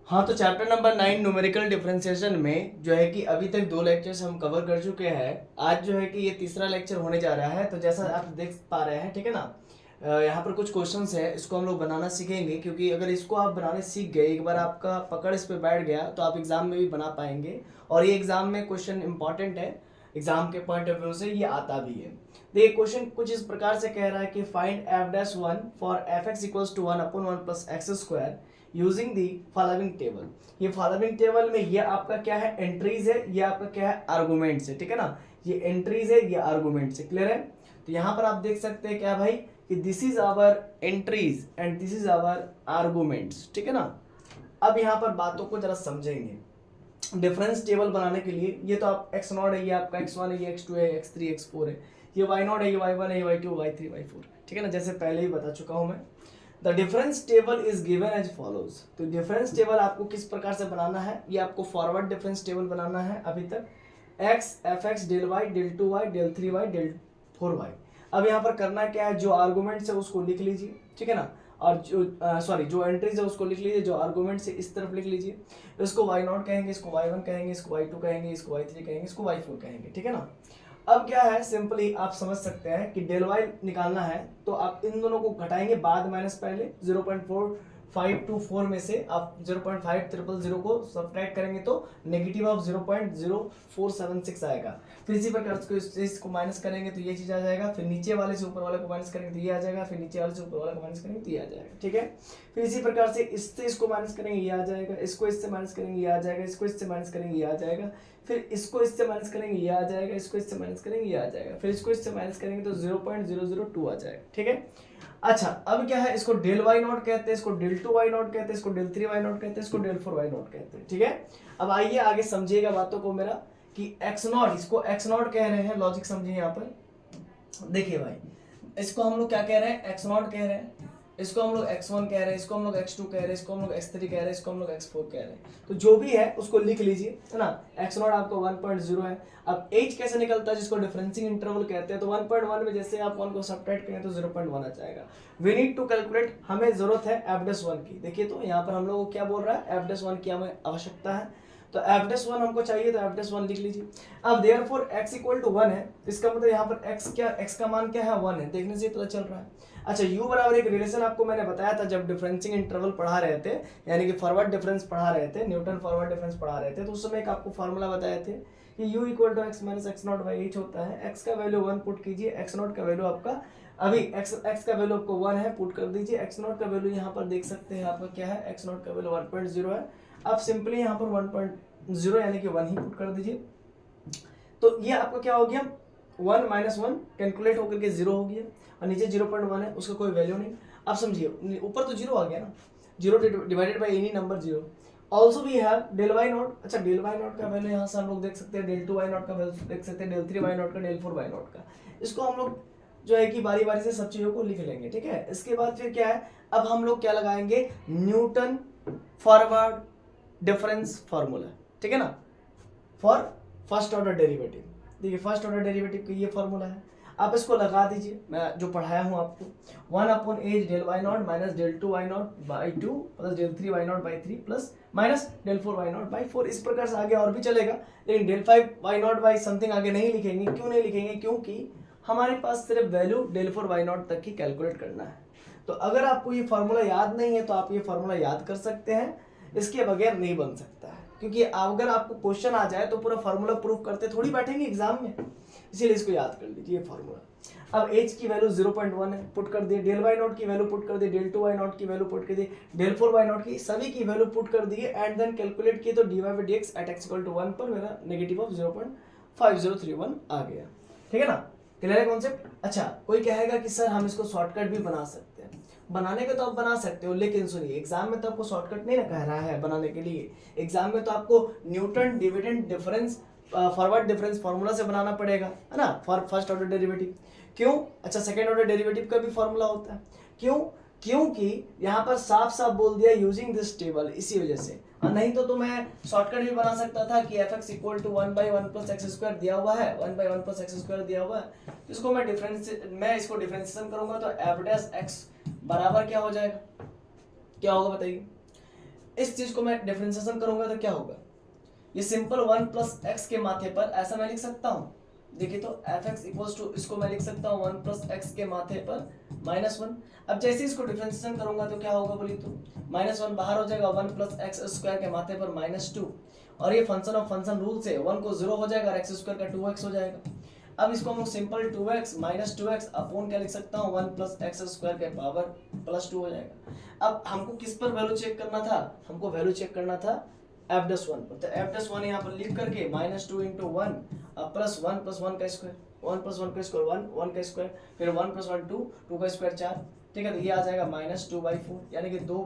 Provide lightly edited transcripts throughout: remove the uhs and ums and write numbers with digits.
हाँ, तो chapter number 9 numerical differentiation में जो है कि अभी तक 2 लेक्चर्स हम कवर कर चुके हैं। आज जो है कि ये तीसरा लेक्चर होने जा रहा है। तो जैसा आप देख पा रहे हैं, ठीक है ना, यहाँ पर कुछ क्वेश्चंस है, इसको हम लोग बनाना सीखेंगे, क्योंकि अगर इसको आप बनाने सीख गए, एक बार आपका पकड़ इस पे बैठ गया तो आप एग्जाम में भी बना पाएंगे। और ये एग्जाम में क्वेश्चन इंपॉर्टेंट है, एग्जाम के पॉइंट ऑफ व्यू से ये आता भी है। देखिए, क्वेश्चन कुछ इस प्रकार से कह रहा है कि find f dash one for f x equals to 1/1 plus x square using the following table. ये फॉलोइंग टेबल में ये आपका क्या है, एंट्रीज है, ये आपका क्या है, आर्गुमेंट्स है, ठीक है ना। ये एंट्रीज है, ये आर्गुमेंट्स है, क्लियर है। तो यहाँ पर आप देख सकते हैं क्या भाई, कि this is our entries and this is our arguments, ठीक है ना। अब यहाँ पर बातों को जरा समझेंगे। डिफरेंस टेबल बनाने के लिए ये तो आप x नॉट है, ये आपका x1 है, ये x2 है, x3 x4 है, ये y नॉट है, ये y1 है, ये y2 y3 y4, ठीक है ना, जैसे पहले ही बता चुका हूं मैं। The difference table is given as follows. तो डिफरेंस टेबल आपको किस प्रकार से बनाना है, ये आपको फॉरवर्ड डिफरेंस टेबल बनाना है। अभी तक x f x del y del 2y del 3y del 4y। अब यहाँ पर करना क्या है, जो आर्गूमेंट्स है उसको लिख लीजिए, ठीक है ना, और जो एंट्रीज है उसको लिख लीजिए, जो आर्गूमेंट्स है इस तरफ लिख लीजिए। इसको y नॉट कहेंगे, इसको y1 कहेंगे, इसको y2 कहेंगे, इसको y3 कहेंगे, इसको y4 कहेंगे, ठीक है ना। अब क्या है, सिंपली आप समझ सकते हैं कि डेल वाई निकालना है तो आप इन दोनों को घटाएंगे, बाद माइनस पहले 0.4524 में से आप 0.5000 को सब्ट्रैक्ट करेंगे तो नेगेटिव ऑफ 0.0476 आएगा। फिर इसी प्रकार इसको माइनस करेंगे तो ये चीज आ जाएगा, फिर नीचे वाले से ऊपर वाले को माइनस करेंगे तो ये आ जाएगा, फिर नीचे वाले से ऊपर वाले को माइनस करेंगे तो ये आ जाएगा, ठीक है। फिर इसी प्रकार से इससे इसको माइनस करेंगे ये आ जाएगा, इसको इससे माइनस करेंगे ये आ जाएगा, इसको इससे माइनस करेंगे ये आ जाएगा, फिर इसको इससे माइनस करेंगे ये आ जाएगा, इसको इससे माइनस करेंगे ये आ जाएगा, फिर इसको इससे माइनस करेंगे तो 0.002 आ जाएगा, ठीक है। अच्छा, अब क्या है, इसको डेल वाई नॉट कहते हैं, इसको डेल 2y नॉट कहते हैं, इसको डेल 3y नॉट कहते हैं, इसको डेल 4y नॉट कहते हैं, ठीक है। अब आइए आगे समझिएगा बातों को मेरा, कि x नॉट, इसको x नॉट कह रहे हैं, लॉजिक समझिए यहाँ पर। देखिए भाई, इसको हम लोग क्या कह रहे हैं, x नॉट कह रहे हैं, इसको हम लोग x1 कह रहे हैं, इसको हम लोग x2 कह रहे हैं, इसको हम लोग x3 कह रहे हैं, इसको हम लोग x4 कह रहे हैं। तो जो भी है उसको लिख लीजिए, है ना। x नॉट आपको 1.0 है। अब h कैसे निकलता है, जिसको डिफरेंसिंग इंटरवल कहते हैं, तो 1.1 में जैसे आप 1 को सब्ट्रैक्ट करें तो 0.1 आ जाएगा। वी नीड टू कैलकुलेट, हमें जरूरत है f'1 की। देखिए, तो यहाँ पर हम लोग क्या बोल रहा है, f'1 की हमें आवश्यकता है, तो f'1 हमको चाहिए, तो f'1 लिख लीजिए। अब देयरफॉर x इक्वल टू 1 है, इसका मतलब यहाँ पर x का मान क्या है, 1 है, देखने से पता चल रहा है। अच्छा, u बराबर एक रिलेशन आपको मैंने बताया था जब डिफरेंसिंग इंटरवल पढ़ा रहे थे, यानी कि फॉरवर्ड डिफरेंस पढ़ा रहे थे, न्यूटन फॉरवर्ड डिफरेंस पढ़ा रहे थे, तो उस समय एक आपको फार्मूला बताए थे कि u equal to x minus x not by h होता है। x का वैल्यू 1 पुट कीजिए, x नॉट का वैल्यू आपका अभी x का वैल्यू आपको 1 है, पुट कर दीजिए। x नॉट का वैल्यू यहाँ पर देख सकते हैं आपका क्या है, x नॉट का वैल्यू 1.0 है। आप सिंपली यहाँ पर 1.0 यानी कि 1 ही पुट कर दीजिए, तो ये आपका क्या हो गया, 1 माइनस 1 कैलकुलेट होकर के 0 हो गया, और नीचे 0.1 है, उसका कोई वैल्यू नहीं। आप समझिए, ऊपर तो 0 आ गया ना, 0 divided by any number 0। Also we have del y not. अच्छा, डेल वाई नॉट का वैल्यू यहाँ से हम लोग देख सकते हैं, डेल 2y नॉट का वैल्यू देख सकते हैं, डेल 3y नॉट का, डेल 4y नॉट का। इसको हम लोग जो है कि बारी बारी से सब चीजों को लिख लेंगे, ठीक है। इसके बाद फिर क्या है, अब हम लोग क्या लगाएंगे, न्यूटन फॉरवर्ड डिफरेंस फॉर्मूला, ठीक है ना, फॉर फर्स्ट ऑर्डर डेरिवेटिव। देखिए, फर्स्ट ऑर्डर डेरिवेटिव का ये फॉर्मूला है, आप इसको लगा दीजिए, मैं जो पढ़ाया हूं आपको, 1/h del y not minus del 2y not by 2 plus del 3y not by 3 plus minus del 4y not by 4। इस प्रकार से आगे और भी चलेगा, लेकिन del 5y not by something आगे नहीं लिखेंगे। क्यों नहीं लिखेंगे, क्योंकि हमारे पास सिर्फ वैल्यू डेल 4y नॉट तक की कैलकुलेट करना है। तो अगर आपको ये फॉर्मूला याद नहीं है तो आप ये फॉर्मूला याद कर सकते हैं, इसके बगैर नहीं बन सकता है, क्योंकि अगर आपको क्वेश्चन आ जाए तो पूरा फार्मूला प्रूफ करते थोड़ी बैठेंगे एग्जाम में, इसीलिए इसको याद कर लीजिए फार्मूला। अब h की वैल्यू 0.1 है, पुट कर दिए, डेल वाई नॉट की वैल्यू पुट कर दिए, डेल 2y नॉट की वैल्यू पुट कर दिए, डेल 4y नॉट की, सभी की वैल्यू पुट कर दिए, एंड देन कैलकुलेट किए तो dy by dx at x equal to 1 पर मेरा नेगेटिव ऑफ 0.5031 आ गया, ठीक है ना। क्लियर है कॉन्सेप्ट। अच्छा, कोई कहेगा कि सर हम इसको शॉर्टकट भी बना सकते हैं, बनाने का तो आप बना सकते हो, लेकिन सुनिए, एग्जाम में तो आपको शॉर्टकट नहीं ना कह रहा है बनाने के लिए। एग्जाम में तो आपको Newton dividend difference forward difference formula से बनाना पड़ेगा, है ना, फॉर फर्स्ट ऑर्डर डेरिवेटिव। क्यों, अच्छा, सेकंड ऑर्डर डेरिवेटिव का भी फार्मूला होता है। क्यों, क्योंकि यहाँ पर साफ साफ बोल दिया यूजिंग दिस टेबल, इसी वजह से। नहीं तो मैं शॉर्टकट भी बना सकता था कि f x equal to 1/1 plus x square दिया हुआ है, 1/1 प्लस एक्स स्क्वायर दिया हुआ है, इसको मैं इसको डिफरेंशिएशन करूंगा तो एफ डैश एक्स बराबर क्या हो जाएगा, क्या होगा बताइए, इस चीज को मैं डिफरेंशिएशन करूंगा तो क्या होगा, ये सिंपल 1 प्लस एक्स के माथे पर ऐसा मैं लिख सकता हूँ। देखिए तो एफ एक्स इक्वल्स टू, इसको मैं लिख सकता हूँ 1 प्लस एक्स के माथे पर -1। अब जैसे इसको डिफरेंशिएशन करूंगा तो क्या होगा बोलिए तो, -1 बाहर हो जाएगा, 1 प्लस एक्स स्क्वायर के माथे पर -2, और ये फंक्शन ऑफ फंक्शन रूल से 1 को 0 हो जाएगा और एक्स स्क्वायर का 2x हो जाएगा। अब इसको हम simple 2x minus 2x upon क्या लिख सकता हूँ, 1 प्लस एक्स स्क्वायर के पावर +2 हो जाएगा। अब हमको किस पर वैल्यू चेक करना था, हमको वैल्यू चेक करना था f'1 पर, तो f'1 यहाँ पर लिख करके -2 × 1 प्लस 1 + 1 का स्क्वायर, 1 + 1 का स्क्वायर 1, 1 का स्क्वायर, फिर 1 + 1 2, 2 का स्क्वायर 4, ठीक है। तो ये आ जाएगा -2/4, यानी कि 2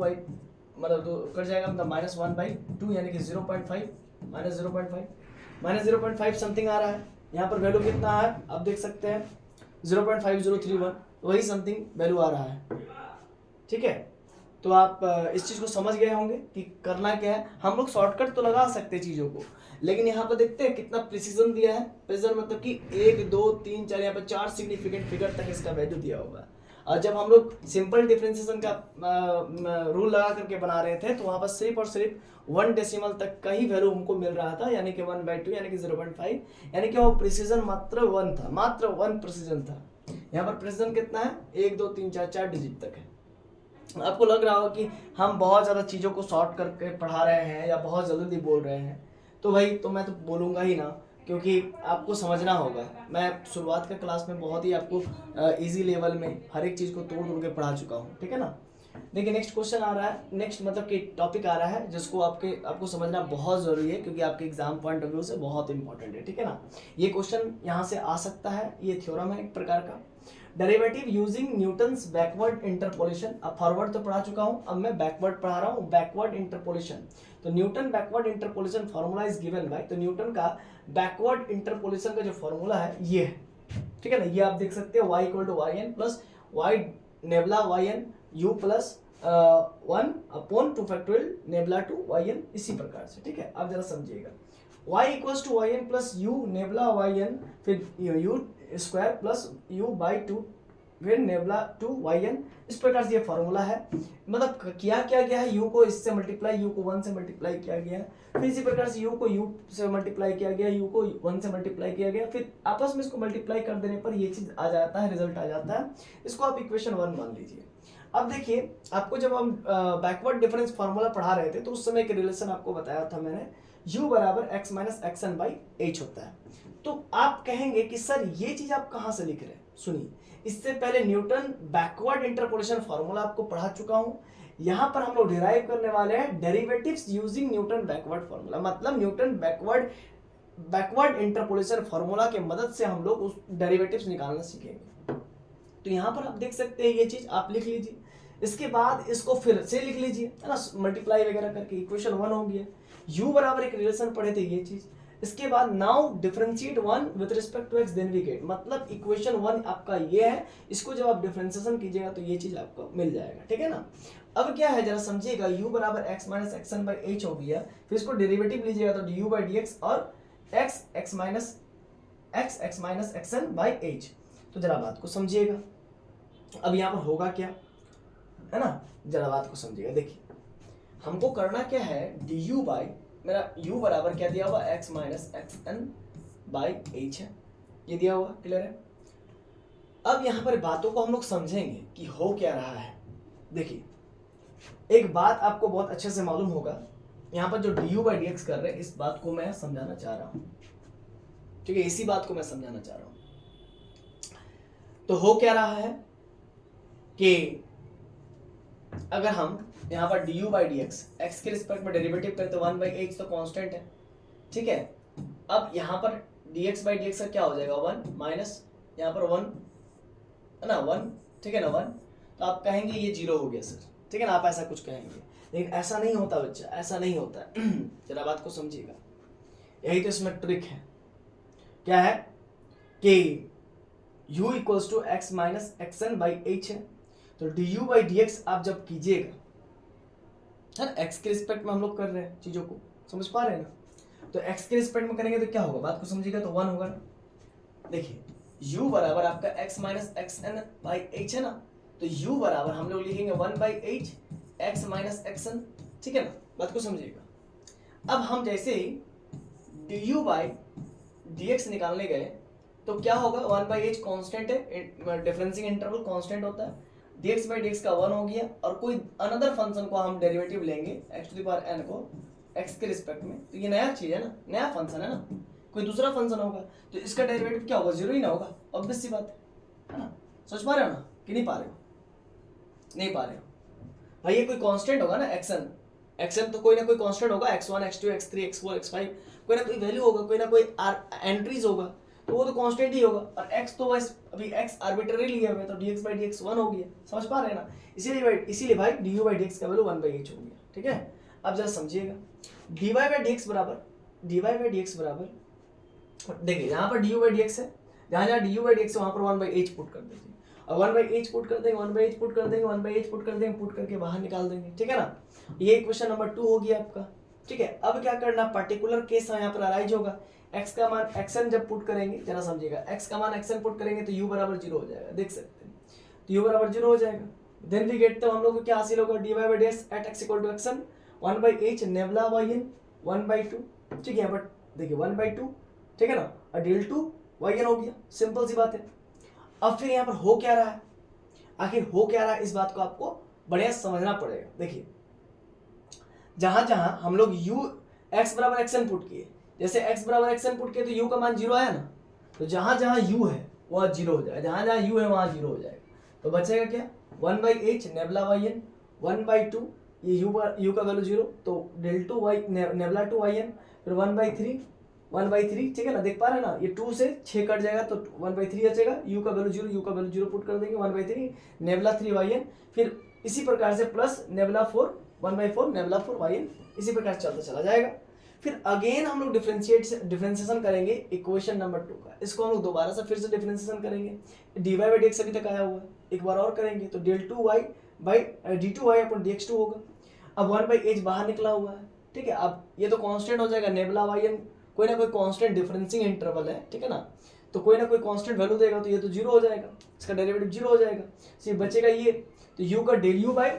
मतलब 2 कट जाएगा, मतलब -1/2 यानी कि 0.5 -0.5 समथिंग आ रहा है। यहाँ पर वैल्यू कितना है आप देख सकते हैं 0.5031, वही समथिंग वैल्यू आ रहा है, ठीक है। तो आप इस चीज को समझ गए होंगे कि करना क्या है। हम लोग शॉर्टकट तो लगा सकते हैं चीजों को, लेकिन यहाँ पर देखते हैं कितना प्रिसीजन दिया है। प्रिसीजन मतलब कि 1 2 3 4, यहाँ पर 4 सिग्निफिकेंट फिगर तक इसका वैल्यू दिया हुआ है। और जब हम लोग सिंपल डिफरेंशिएशन का रूल लगा करके बना रहे थे तो वहाँ पर सिर्फ और सिर्फ 1 डेसिमल तक का ही वैल्यू हमको मिल रहा था, यानी कि 1/2 यानी कि 0.5, यानी कि वो प्रिसीजन मात्र 1 था, मात्र 1 प्रिसीजन था। यहाँ पर प्रिसीजन कितना है 1 2 3 4 4 डिजिट तक है। आपको लग रहा होगा कि हम बहुत ज़्यादा चीज़ों को शॉर्ट करके पढ़ा रहे हैं या बहुत जल्दी बोल रहे हैं, तो भाई तो मैं तो बोलूँगा ही ना, क्योंकि आपको समझना होगा। मैं शुरुआत के क्लास में बहुत ही आपको इजी लेवल में हर एक चीज़ को तोड़ तोड़ के पढ़ा चुका हूँ, ठीक है ना। देखिए नेक्स्ट क्वेश्चन आ रहा है, नेक्स्ट मतलब कि टॉपिक आ रहा है जिसको आपको समझना बहुत ज़रूरी है, क्योंकि आपके एग्जाम पॉइंट ऑफ व्यू से बहुत इंपॉर्टेंट है, ठीक है ना। ये क्वेश्चन यहाँ से आ सकता है, ये थ्योरम है एक प्रकार का। Derivative using Newton's backward interpolation, अब फॉरवर्ड तो पढ़ा चुका हूँ, अब मैं बैकवर्ड पढ़ा रहा हूँ, बैकवर्ड इंटरपोलेशन। तो Newton backward interpolation formula is given by, तो न्यूटन का बैकवर्ड इंटरपोलेशन का जो फॉर्मूला है ये है, ठीक है ना। ये आप देख सकते हो y = yn plus y nebula yn u plus 1 upon 2 factorial nebula 2 yn, इसी प्रकार से, ठीक है। आप जरा समझिएगा, y = yn plus u nebula yn, फिर u स्क्वायर प्लस u/2 फिर नेबला 2yn, इस प्रकार से ये फॉर्मूला है। मतलब किया क्या गया है, u को इससे मल्टीप्लाई, u को 1 से मल्टीप्लाई किया गया, फिर इसी प्रकार से u को u से मल्टीप्लाई किया गया, u को 1 से मल्टीप्लाई किया गया, फिर आपस में इसको मल्टीप्लाई कर देने पर ये चीज आ जाता है, रिजल्ट आ जाता है। इसको आप इक्वेशन 1 मान लीजिए। अब देखिए, आपको जब हम बैकवर्ड डिफरेंस फार्मूला पढ़ा रहे थे तो उस समय एक रिलेशन आपको बताया था मैंने, u = x - xn/h होता है। तो आप कहेंगे कि सर ये चीज आप कहां से लिख रहे हैं, सुनिए, इससे पहले न्यूटन बैकवर्ड इंटरपोलेशन फार्मूला आपको पढ़ा चुका हूं। यहां पर हम लोग डिराइव करने वाले हैं derivatives using Newton backward formula, मतलब न्यूटन बैकवर्ड इंटरपोलेशन फार्मूला के मदद से हम लोग उस डेरिवेटिव्स निकालना सीखेंगे। तो यहाँ पर आप देख सकते हैं, ये चीज आप लिख लीजिए, इसके बाद इसको फिर से लिख लीजिए, है ना, मल्टीप्लाई वगैरह करके इक्वेशन 1 हो गया। u बराबर एक रिलेशन पढ़े थे, ये चीज। इसके बाद now differentiate 1 with respect to x, then we get, मतलब इक्वेशन 1 आपका ये है, इसको जब आप डिफरेंशिएशन कीजिएगा तो ये चीज आपको मिल जाएगा, ठीक है ना। अब क्या है जरा समझिएगा, u = x - xn/h हो गया, फिर इसको डेरिवेटिव लीजिएगा तो du/dx और x - xn/h। तो जरा बात को समझिएगा, अब यहाँ पर होगा क्या, है ना, जरा बात को समझिएगा। देखिए हमको करना क्या है, du बाई मेरा u बराबर क्या दिया हुआ, x - xn/h है, ये दिया हुआ, क्लियर है। अब यहाँ पर बातों को हम लोग समझेंगे कि हो क्या रहा है। देखिए एक बात आपको बहुत अच्छे से मालूम होगा, यहाँ पर जो du/dx कर रहे हैं, इस बात को मैं समझाना चाह रहा हूँ, ठीक है, इसी बात को मैं समझाना चाह रहा हूँ। तो हो क्या रहा है कि अगर हम यहाँ पर du/dx x के रिस्पेक्ट में डेरिवेटिव करें तो 1/h तो कांस्टेंट है, ठीक है। अब यहाँ पर dx/dx का क्या हो जाएगा, 1 माइनस यहाँ पर 1, है ना, 1, ठीक है ना, 1। तो आप कहेंगे ये 0 हो गया सर, ठीक है ना, आप ऐसा कुछ कहेंगे, लेकिन ऐसा नहीं होता बच्चा, ऐसा नहीं होता है। जरा बात को समझिएगा, यही तो इसमें ट्रिक है। क्या है कि u = x - xn/h है, तो du/dx आप जब कीजिएगा, है ना, x के रिस्पेक्ट में हम लोग कर रहे हैं, चीजों को समझ पा रहे हैं ना, तो x के रिस्पेक्ट में करेंगे तो क्या होगा, बात को समझिएगा, तो 1 होगा ना। देखिए u बराबर आपका x - xn/h है ना, तो u बराबर हम लोग लिखेंगे 1/h x - xn, ठीक है ना, बात को समझिएगा। अब हम जैसे ही du बाई dx निकालने गए तो क्या होगा, 1/h कांस्टेंट है, डिफरेंसिंग इंटरवल कांस्टेंट होता है, dx बाई dx का 1 हो गया, और कोई अनदर फंक्शन को हम डेरिवेटिव लेंगे x to the power n को x के रिस्पेक्ट में, तो ये नया चीज है ना, नया फंक्शन है ना, कोई दूसरा फंक्शन होगा तो इसका डेरिवेटिव क्या होगा, जीरो ही ना होगा, ऑब्वियस सी बात है ना। सोच पा रहे हो ना कि नहीं पा रहे हो, नहीं पा रहे हो भाई, ये कोई कांस्टेंट होगा ना, एक्सन तो कोई ना कोई कांस्टेंट होगा, x1 x2 x3 x4 x5, कोई ना कोई वैल्यू होगा, कोई ना कोई एंट्रीज होगा, तो वो तो कांस्टेंट ही होगा, और x तो बस अभी x आर्बिट्ररी लिया हुआ है, तो dx बाई dx 1 हो गया, समझ पा रहे हैं ना, इसीलिए भाई du बाई dx का वैल्यू 1/h हो गया, ठीक है। अब जरा समझिएगा, dy बाई dx बराबर देखिए यहाँ पर du बाई dx है, जहाँ जहाँ du बाई dx है वहाँ पर 1/h पुट कर दीजिए, और 1/h पुट कर देंगे, 1/h पुट कर देंगे, 1/h पुट कर देंगे, पुट करके बाहर निकाल देंगे, ठीक है ना। ये क्वेश्चन नंबर 2 हो गया आपका, ठीक है। अब क्या करना, पर्टिकुलर केस यहाँ पर अराइज होगा, x का मान xn जब पुट करेंगे, जरा समझिएगा, x का मान xn पुट करेंगे तो u बराबर 0 हो जाएगा, देख सकते हैं, तो u बराबर 0 हो जाएगा, देन वी गेट, तो हम लोग को क्या हासिल होगा, dy by dx at x equal to xn 1/h nabla yn 1/2, ठीक है, बट देखिए 1/2, ठीक है ना, और del 2 yn हो गया, सिंपल सी बात है। अब फिर यहाँ पर हो क्या रहा है, आखिर हो क्या रहा है, इस बात को आपको बढ़िया समझना पड़ेगा। देखिए जहां जहां हम लोग u x बराबर xn पुट किए, जैसे x बराबर xn पुट किए तो u का मान 0 आया ना, तो जहां जहां u है वह 0 हो जाएगा, जहां जहां u है वहां 0 हो जाएगा, तो बचेगा क्या, 1/h नेबला yn 1/2, ये u का वैल्यू 0, तो del 2 y नेबला 2 yn, फिर 1/3, ठीक है ना, देख पा रहे हैं ना, ये 2 से 6 कट जाएगा तो 1/3 बचेगा, u का वैल्यू 0, u का वैल्यू 0 पुट कर देंगे, 1/3 नेबला 3 yn, फिर इसी प्रकार से प्लस नेबला 4 1/4 नेबला 4 yn, इसी प्रकार से चलता चला जाएगा। फिर अगेन हम लोग डिफरेंशिएशन करेंगे इक्वेशन नंबर 2 का, इसको हम लोग दोबारा से फिर से डिफरेंशिएशन करेंगे, dy बाई dx अभी तक आया हुआ है, एक बार और करेंगे तो del 2y by d2y upon dx2 होगा। अब 1/h बाहर निकला हुआ है, ठीक है, अब ये तो कांस्टेंट हो जाएगा, नेबला yn कोई ना कोई कांस्टेंट डिफरेंसिंग इंटरवल है, ठीक है ना, तो कोई ना कोई कांस्टेंट वैल्यू देगा तो ये तो 0 हो जाएगा, इसका डेरिवेटिव 0 हो जाएगा, सिर्फ बचेगा ये, तो u का del u by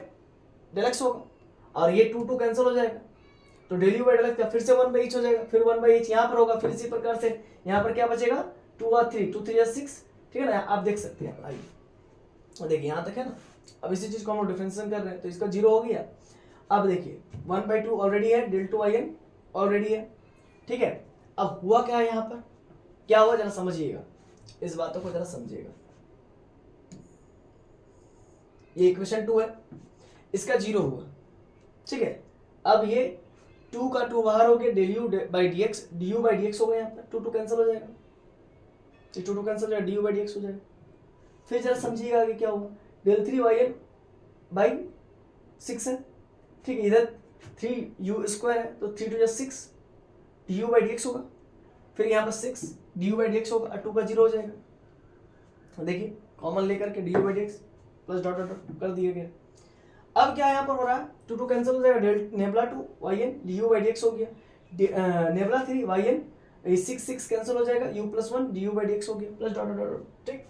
del x होगा, और ये 2 कैंसिल हो जाएगा, तो del u by del x का फिर से 1/h हो जाएगा, फिर 1/h यहाँ पर होगा, फिर इसी प्रकार से यहाँ पर क्या बचेगा, 2 और 3 2 3 6, ठीक है ना, आप देख सकते हैं, आइए देखिए यहाँ तक है ना। अब इसी चीज को हम लोग डिफरेंशिएशन कर रहे हैं तो इसका 0 हो गया। अब देखिए 1/2 ऑलरेडी है, del 2 yn ऑलरेडी है, ठीक है। अब हुआ क्या है, यहाँ पर क्या हुआ, जरा समझिएगा, इस बातों को जरा समझिएगा। ये इक्वेशन 2 है, इसका 0 हुआ, ठीक है। अब ये 2 का 2 बाहर हो गया, del u by dx, du by dx हो गया, यहाँ पर 2 कैंसिल हो जाएगा, ये 2 कैंसिल हो जाएगा, du बाई dx हो जाएगा। फिर जरा समझिएगा आगे क्या हुआ, del 3 yn बाई 6 है, ठीक है, इधर 3u स्क्वायर है तो 3 2 6 du बाई dx होगा, फिर यहाँ पर 6 du बाई dx होगा, 2 का 0 हो जाएगा, देखिए कॉमन लेकर के du by dx plus dot dot कर दिया गया। अब क्या यहाँ पर हो रहा है, 2 कैंसिल हो जाएगा, del nabla 2 yn du by dx हो गया, नेबला 3 yn 6 कैंसिल हो जाएगा, u plus 1 du by dx हो गया, प्लस डॉट डॉट, ठीक।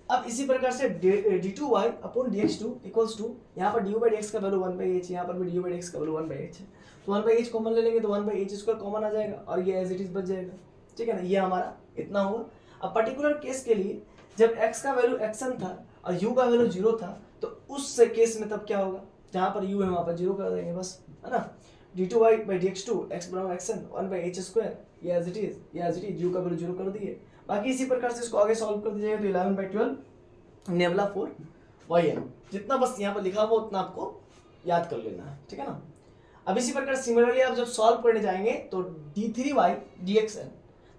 अब इसी प्रकार से d2y upon dx2 equals to, यहाँ पर du बाई dx का वैल्यू 1/h, यहाँ पर भी du बाई dx का वैल्यू 1/h है, तो 1/h कॉमन ले लेंगे तो 1/h स्क्वायर कॉमन आ जाएगा, और ये एज इट इज बच जाएगा, ठीक है ना, ये हमारा इतना हुआ। अब पर्टिकुलर केस के लिए जब x का वैल्यू xn था और u का वैल्यू 0 था, तो उस केस में तब क्या होगा, जहाँ पर u है वहाँ पर 0 कर देंगे बस, है ना, d2y बाई dx2 x बराबर xn 1/h स्क्वायर, ये एज इट इज u का वैल्यू 0 कर दिए। बाकी इसी प्रकार से इसको आगे सॉल्व कर दीजिएगा तो 11/12 नेबला 4 yn, जितना बस यहाँ पर लिखा हुआ उतना आपको याद कर लेना है, ठीक है ना। अब इसी प्रकार सिमिलरली आप जब सॉल्व करने जाएंगे तो d3y dxn,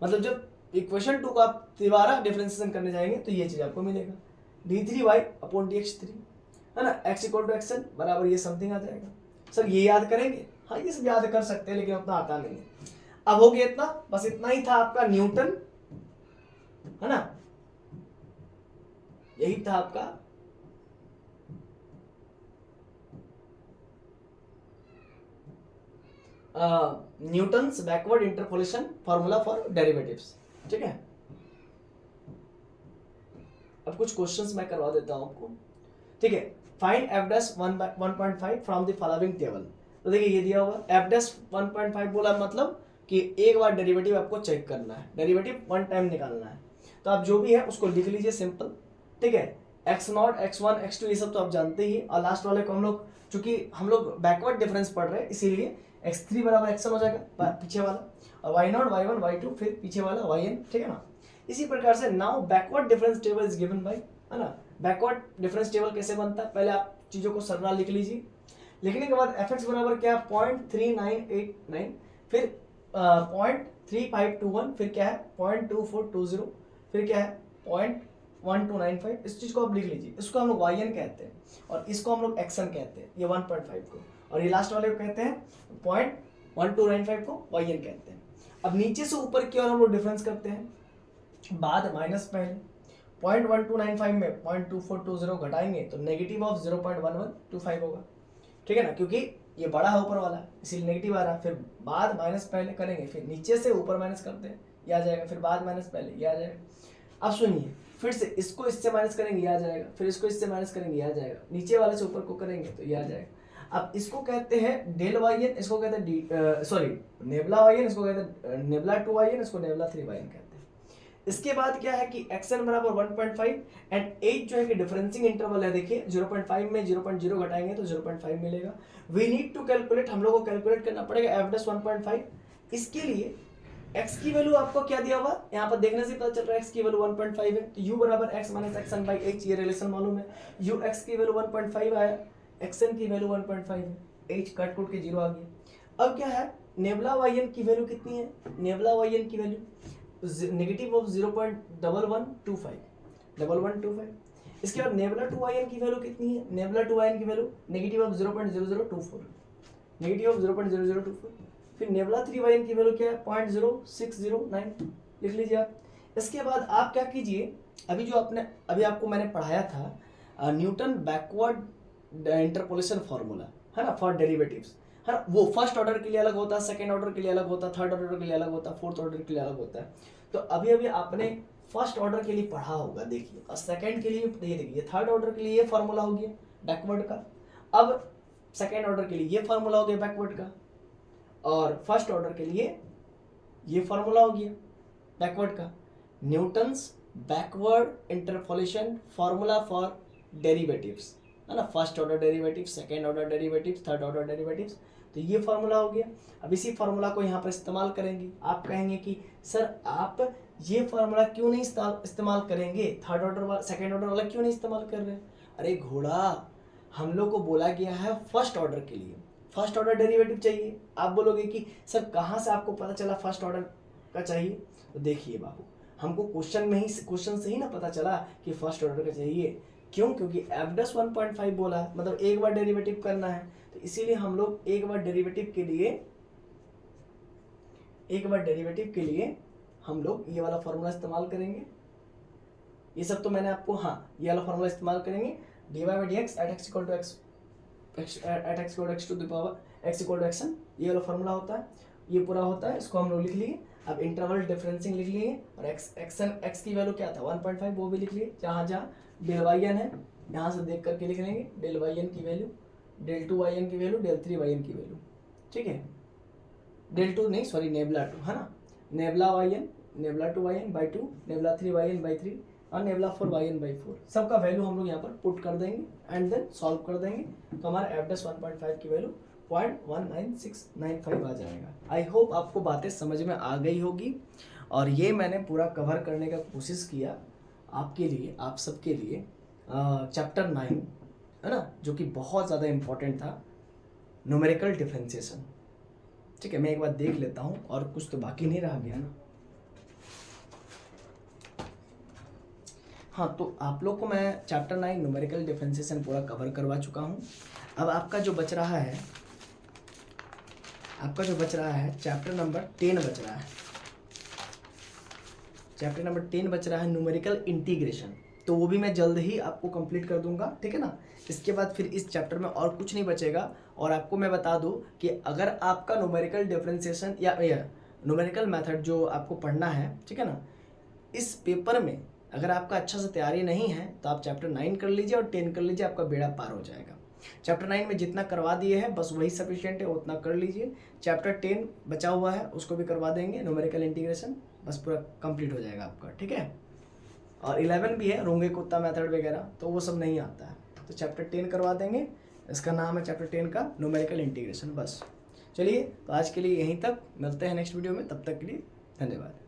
मतलब जब इक्वेशन 2 को आप दोबारा डिफरेंशिएशन करने जाएंगे तो ये चीज आपको मिलेगा, d3y अपॉन dx3, है ना, x इक्वल टू xn बराबर ये समथिंग आ जाएगा। सर ये याद करेंगे, हाँ ये सब याद कर सकते हैं लेकिन उतना आता नहीं है। अब हो गया इतना, बस इतना ही था आपका न्यूटन, है ना, यही था आपका Newton's backward interpolation formula for derivatives, ठीक है। अब कुछ क्वेश्चंस मैं करवा देता हूं आपको, ठीक है। Find f' 1.5 from the following table, तो देखिए ये दिया होगा एफ डैश 1.5 बोला, मतलब कि एक बार डेरिवेटिव आपको चेक करना है, डेरिवेटिव वन टाइम निकालना है। तो आप जो भी है उसको लिख लीजिए सिंपल, ठीक है। x0, x1, x2 ये सब तो आप जानते ही, और लास्ट वाले को हम लोग, चूंकि हम लोग बैकवर्ड डिफरेंस पढ़ रहे हैं इसीलिए x3 बराबर xn हो जाएगा पीछे वाला, और y0, y1, y2 फिर पीछे वाला yn, ठीक है ना। इसी प्रकार से now backward difference table is given by, है ना। बैकवर्ड डिफरेंस टेबल कैसे बनता है, पहले आप चीजों को सरला लिख लीजिए। लिखने के बाद fx बराबर क्या, 0.3989, फिर 0.3521, फिर क्या है 0.2420, फिर क्या है 0.1295। इस चीज को आप लिख लीजिए, इसको हम लोग yn कहते हैं और इसको हम लोग xn कहते हैं, ये 1.5 को, और ये लास्ट वाले को कहते हैं 0.1295 को yn कहते हैं। अब नीचे से ऊपर की ओर हम लोग डिफरेंस करते हैं, बाद माइनस पहले 0.1295 में 0.2420 घटाएंगे तो नेगेटिव ऑफ 0.1125 होगा, ठीक है ना, क्योंकि ये बड़ा है ऊपर वाला इसीलिए नेगेटिव आ रहा है। फिर बाद माइनस पहले करेंगे, फिर नीचे से ऊपर माइनस करते हैं, ये आ जाएगा, फिर बाद माइनस पहले ये आ जाएगा। अब सुनिए, फिर से इसको इससे माइनस करेंगे ये आ जाएगा, फिर इसको इससे माइनस करेंगे ये आ जाएगा, नीचे वाले से ऊपर को करेंगे तो ये आ जाएगा। अब इसको कहते हैं डेल वाई एन, इसको कहते हैं सॉरी नेबला वाई एन, इसको कहते हैं नेबला 2 वाई एन, इसको नेबला 3 वाई एन कहते हैं। इसके बाद क्या है कि xn बराबर 1.5 एंड h जो है कि डिफरेंसिंग इंटरवल है, देखिए 0.5 में 0.0 घटाएंगे तो 0.5 मिलेगा। वी नीड टू कैलकुलेट, हम लोग को कैलकुलेट करना पड़ेगा f डैश 1.5। इसके लिए x की वैल्यू आपको क्या दिया हुआ, यहाँ पर देखने से पता चल रहा है x की वैल्यू 1.5 है, तो u बराबर x minus xn by h, ये रिलेशन मालूम है। u x की वैल्यू 1.5 आया, xn की वैल्यू 1.5 है, h कट कट के 0 आ गया। अब क्या है, नेबला yn की वैल्यू कितनी है, नेबला yn की वैल्यू नेगेटिव ऑफ 0.1125। इसके बाद नेबला 2yn की वैल्यू कितनी है, नेबला 2yn की value negative of 0.0024, negative of 0.0024। फिर नेबला 3yn की वैल्यू क्या है 0.0609, लिख लीजिए आप। इसके बाद आप क्या कीजिए, अभी जो अभी आपको मैंने पढ़ाया था न्यूटन बैकवर्ड इंटरपोलेशन फॉर्मूला, है ना, फॉर डेरिवेटिव्स, है ना, वो फर्स्ट ऑर्डर के लिए अलग होता है, सेकंड ऑर्डर के लिए अलग होता है, थर्ड ऑर्डर के लिए अलग होता है, फोर्थ ऑर्डर के लिए अलग होता है। तो अभी अभी आपने फर्स्ट ऑर्डर के लिए पढ़ा होगा, देखिए, और सेकंड के लिए ये देखिए, थर्ड ऑर्डर के लिए ये फार्मूला हो गया बैकवर्ड का, अब सेकंड ऑर्डर के लिए ये फार्मूला हो गया बैकवर्ड का, और फर्स्ट ऑर्डर के लिए ये फार्मूला हो गया बैकवर्ड का। Newton's backward interpolation formula for derivatives, है ना, first order derivative, second order derivative, third order derivatives, तो ये फार्मूला हो गया। अब इसी फार्मूला को यहाँ पर इस्तेमाल करेंगे। आप कहेंगे कि सर आप ये फार्मूला क्यों नहीं इस्तेमाल करेंगे, थर्ड ऑर्डर वाला सेकंड ऑर्डर वाला क्यों नहीं इस्तेमाल कर रहे हैं? अरे घोड़ा, हम लोग को बोला गया है फर्स्ट ऑर्डर के लिए फर्स्ट ऑर्डर डेरिवेटिव चाहिए। आप बोलोगे कि सर कहाँ से आपको पता चला फर्स्ट ऑर्डर का चाहिए? तो देखिए बाबू, हमको क्वेश्चन से ही ना पता चला कि फर्स्ट ऑर्डर का चाहिए। क्यों? क्योंकि एफ डैश 1.5 बोला है, मतलब एक बार डेरिवेटिव करना है, तो इसीलिए हम लोग एक बार डेरिवेटिव के लिए हम लोग ये वाला फॉर्मूला इस्तेमाल करेंगे। ये सब तो मैंने आपको, हाँ, ये वाला फॉर्मूला इस्तेमाल करेंगे, dy by dx at x equal to x to the power x equal to xn, ये वाला फॉर्मूला होता है, ये पूरा होता है, इसको हम लोग लिख लिए। अब इंटरवल डिफरेंसिंग लिख लिए, और x की वैल्यू क्या था 1.5, वो भी लिख लिए। जहाँ जहाँ डेल वाई एन है यहाँ से देख करके लिख लेंगे, डेल वाई एन की वैल्यू, डेल 2 वाई एन की वैल्यू, डेल 3 वाई एन की वैल्यू, ठीक है। डेल 2 नहीं, सॉरी, नेबला 2, है ना, nabla y n, nabla 2 y n by 2, nabla 3 y n by 3 और नेबला 4 वाई एन बाई 4, सबका वैल्यू हम लोग यहाँ पर पुट कर देंगे एंड देन सॉल्व कर देंगे, तो हमारा एफ डैश 1.5 की वैल्यू 0.19695 आ जाएगा। आई होप आपको बातें समझ में आ गई होगी, और ये मैंने पूरा कवर करने का कोशिश किया आपके लिए, आप सबके लिए, चैप्टर 9, है ना, जो कि बहुत ज़्यादा इम्पोर्टेंट था, न्यूमेरिकल डिफरेंशिएशन। ठीक है, मैं एक बार देख लेता हूँ, और कुछ तो बाकी नहीं रह गया ना। हाँ, तो आप लोग को मैं चैप्टर 9 न्यूमेरिकल डिफरेंशिएशन पूरा कवर करवा चुका हूँ। अब आपका जो बच रहा है चैप्टर नंबर 10 बच रहा है। चैप्टर नंबर 10 बच रहा है न्यूमेरिकल इंटीग्रेशन, तो वो भी मैं जल्द ही आपको कंप्लीट कर दूंगा, ठीक है ना। इसके बाद फिर इस चैप्टर में और कुछ नहीं बचेगा। और आपको मैं बता दूं कि अगर आपका न्यूमेरिकल डिफरेंशिएशन या न्यूमेरिकल मेथड जो आपको पढ़ना है, ठीक है ना, इस पेपर में अगर आपका अच्छा से तैयारी नहीं है तो आप चैप्टर 9 कर लीजिए और 10 कर लीजिए, आपका बेड़ा पार हो जाएगा। चैप्टर 9 में जितना करवा दिए हैं बस वही सफिशिएंट है, उतना कर लीजिए। चैप्टर 10 बचा हुआ है उसको भी करवा देंगे, न्यूमेरिकल इंटीग्रेशन, बस पूरा कंप्लीट हो जाएगा आपका, ठीक है। और 11 भी है, रोंगे कुत्ता मेथड वगैरह, तो वो सब नहीं आता है, तो चैप्टर 10 करवा देंगे। इसका नाम है चैप्टर 10 का न्यूमेरिकल इंटीग्रेशन, बस। चलिए तो आज के लिए यहीं तक, मिलते हैं नेक्स्ट वीडियो में, तब तक के लिए धन्यवाद।